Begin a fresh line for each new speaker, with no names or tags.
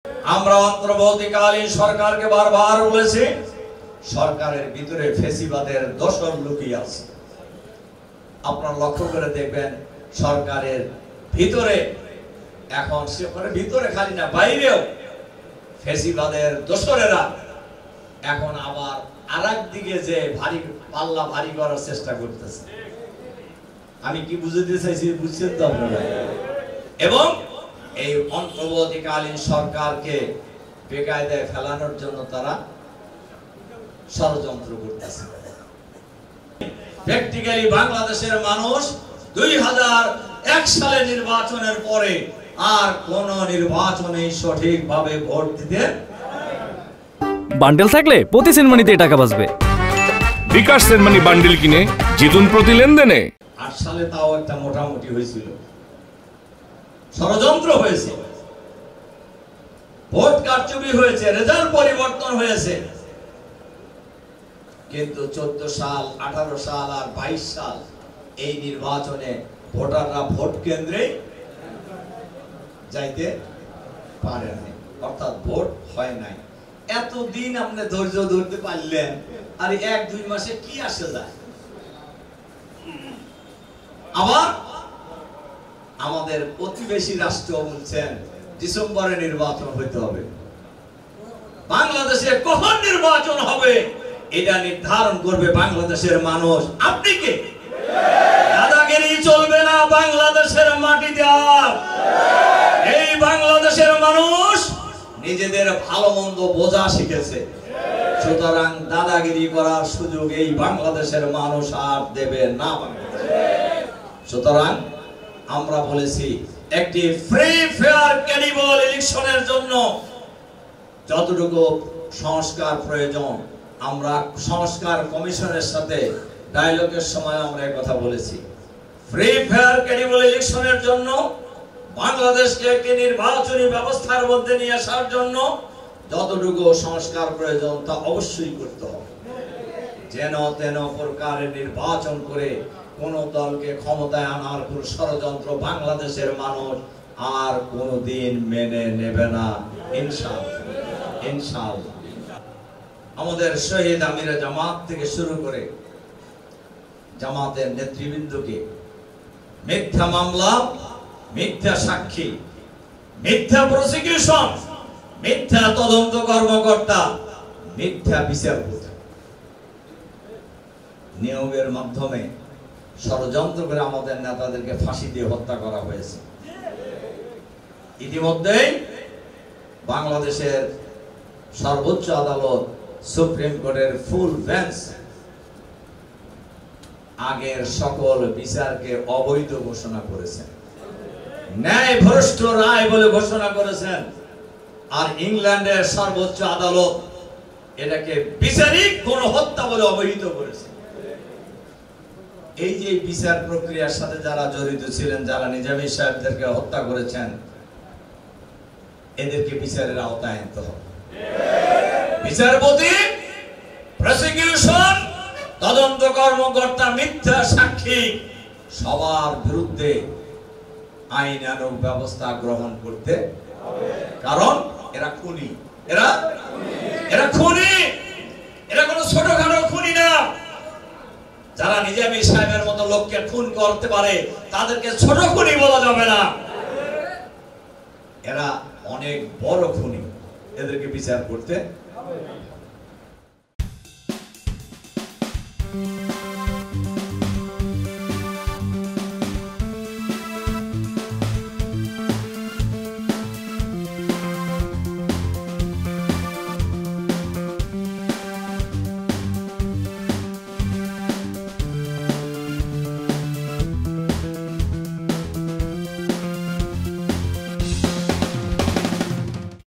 আমরা অন্তর্বর্তীকালীন সরকারকে বারবার বলেছি, সরকারের ভিতরে ফ্যাসিবাদের দোসর লুকিয়ে আছে। আপনারা লক্ষ্য করে দেখবেন সরকারের ভিতরে এখন সেখানে ভিতরে খালি না বাইরেও ফ্যাসিবাদের দোসরেরা এখন আবার আরেক দিকে যে ভারী পাল্লা ভারী করার চেষ্টা করতেছে। আমি কি বুঝাতে চাইছি বুঝছেন তো আপনারা? এবং এই অন্তর্বর্তীকালীন সরকারকে বেকায়দায় ফেলানোর জন্য তারা ষড়যন্ত্র করতেছে। প্র্যাকটিক্যালি বাংলাদেশের মানুষ 2001 সালে নির্বাচনের পরে আর কোন নির্বাচনে সঠিকভাবে ভোট দিতে
বান্ডেল থাকলে প্রতি সেনমানিতে টাকা বাঁচবে।
বিকাশ সেনমানি বান্ডেল কিনে জিতুন প্রতি লেনদেনে।
8 সালে তাও একটা মোটামুটি হয়েছিল, ষড়যন্ত্র হয়েছে, ভোট কারচুপি হয়েছে, রেজাল্ট পরিবর্তন হয়েছে, কিন্তু 14 সাল 18 সাল আর 22 সাল এই নির্বাচনে ভোটাররা ভোট কেন্দ্রে যাইতে পারে নাই, অর্থাৎ ভোট হয় নাই। এতদিন আপনি ধৈর্য ধরতে পারলেন, আর 1-2 মাসে কি আসে যায়? আবার আমাদের প্রতিবেশী রাষ্ট্র বলছেন ডিসেম্বরে নির্বাচন হইতে হবে। বাংলাদেশে কখন নির্বাচন হবে এটা নির্ধারণ করবে বাংলাদেশের মানুষ। আপনি কে? দাদাগিরি চলবে না বাংলাদেশের মাটিতে। আর এই বাংলাদেশের মানুষ নিজেদের ভালো মন্দ বোঝা শিখেছে, সুতরাং দাদাগিরি করার সুযোগ এই বাংলাদেশের মানুষ আর দেবে না। সুতরাং আমরা বলেছি একটি ফ্রি ফেয়ার ক্রেডিবল ইলেকশনের জন্য যতটুকু সংস্কার প্রয়োজন, আমরা সংস্কার কমিশনের সাথে ডায়ালগের সময় আমরা এই কথা বলেছি। ফ্রি ফেয়ার ক্রেডিবল ইলেকশনের জন্য বাংলাদেশকে একটি নির্বাচনী ব্যবস্থার মধ্যে নিয়ে আসার জন্য যতটুকু সংস্কার প্রয়োজন তা অবশ্যই করতে হবে। যেন তেন প্রকারের নির্বাচন করে কোন দলকে ক্ষমতায় আনার কোন ষড়যন্ত্র বাংলাদেশের মানুষ আর কোনদিন মেনে নেবে না, ইনশাআল্লাহ। ইনশাআল্লাহ আমাদের শহীদ আমিরে জামাত থেকে শুরু করে জামাতের নেতৃবৃন্দকে মিথ্যা মামলা, মিথ্যা সাক্ষী, মিথ্যা প্রসিকিউশন, মিথ্যা তদন্ত কর্মকর্তা, মিথ্যা বিচারপতি নিয়োগের মাধ্যমে ষড়যন্ত্র করে আমাদের নেতাদেরকে ফাঁসি দিয়ে হত্যা করা হয়েছে। ইতিমধ্যেই বাংলাদেশের সর্বোচ্চ আদালত সুপ্রিম কোর্টের ফুল বেঞ্চ আগের সকল বিচারকে অবৈধ ঘোষণা করেছেন, ন্যায় ভ্রষ্ট রায় বলে ঘোষণা করেছেন। আর ইংল্যান্ডের সর্বোচ্চ আদালত এটাকে বিচারিক গণহত্যা বলে অবহিত করেছে। এই যে বিচার প্রক্রিয়ার সাথে যারা জড়িত ছিলেন, যারা নিজামী সাহেবদেরকে হত্যা করেছেন, এদেরকে বিচারের আওতায় আনতে হবে। বিচারপতি, প্রসিকিউশন, তদন্ত কর্মকর্তা, মিথ্যা সাক্ষী সবার বিরুদ্ধে আইনানুগ ব্যবস্থা গ্রহণ করতে হবে। কারণ এরা খুনি, এরা খুনি, এরা কোনো ছোটখাটো খুনি না। যারা নিজামী সাহেবের মতো লোককে খুন করতে পারে তাদেরকে ছোট খুনি বলা যাবে না, এরা অনেক বড় খুনি, এদেরকে বিচার করতে হবে।